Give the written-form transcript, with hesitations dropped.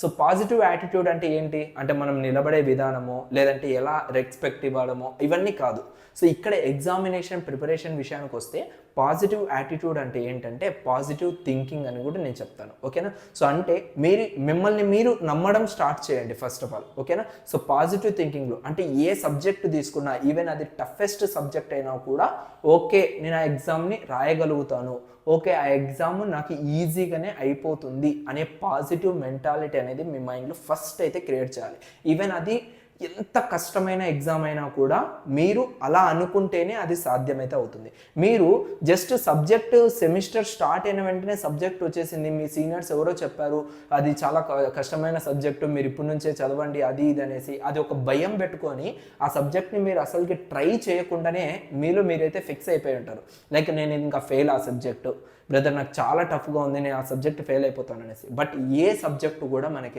So positive attitude అంటే ఏంటి అంటే మనం నిలబడే విధానమో లేదంటే ఎలా రెస్పెక్ట్ ఇవ్వడమో ఇవన్నీ కాదు. సో ఇక్కడ ఎగ్జామినేషన్ ప్రిపరేషన్ విషయానికి వస్తే పాజిటివ్ యాటిట్యూడ్ అంటే ఏంటంటే పాజిటివ్ థింకింగ్ అని కూడా నేను చెప్తాను. ఓకేనా? సో అంటే మిమ్మల్ని మీరు నమ్మడం స్టార్ట్ చేయండి ఫస్ట్ ఆఫ్ ఆల్. ఓకేనా? సో పాజిటివ్ థింకింగ్లో అంటే ఏ సబ్జెక్ట్ తీసుకున్నా ఈవెన్ అది టఫెస్ట్ సబ్జెక్ట్ అయినా కూడా ఓకే నేను ఆ ఎగ్జామ్ని రాయగలుగుతాను, ఓకే ఆ ఎగ్జామ్ నాకు ఈజీగానే అయిపోతుంది అనే పాజిటివ్ మెంటాలిటీ అనేది మీ మైండ్లో ఫస్ట్ అయితే క్రియేట్ చేయాలి. ఈవెన్ అది ఎంత కష్టమైన ఎగ్జామ్ అయినా కూడా మీరు అలా అనుకుంటేనే అది సాధ్యమైతే అవుతుంది. మీరు జస్ట్ సబ్జెక్ట్ సెమిస్టర్ స్టార్ట్ అయిన వెంటనే సబ్జెక్ట్ వచ్చేసింది, మీ సీనియర్స్ ఎవరో చెప్పారు అది చాలా కష్టమైన సబ్జెక్టు మీరు ఇప్పటి నుంచే చదవండి అది ఇది అనేసి అది ఒక భయం పెట్టుకొని ఆ సబ్జెక్ట్ని మీరు అసలుకి ట్రై చేయకుండానే మీరైతే ఫిక్స్ అయిపోయి ఉంటారు. లైక్ నేను ఇంకా ఫెయిల్ ఆ సబ్జెక్టు బ్రదర్ నాకు చాలా టఫ్గా ఉంది, నేను ఆ సబ్జెక్ట్ ఫెయిల్ అయిపోతాను అనేసి. బట్ ఏ సబ్జెక్టు కూడా మనకి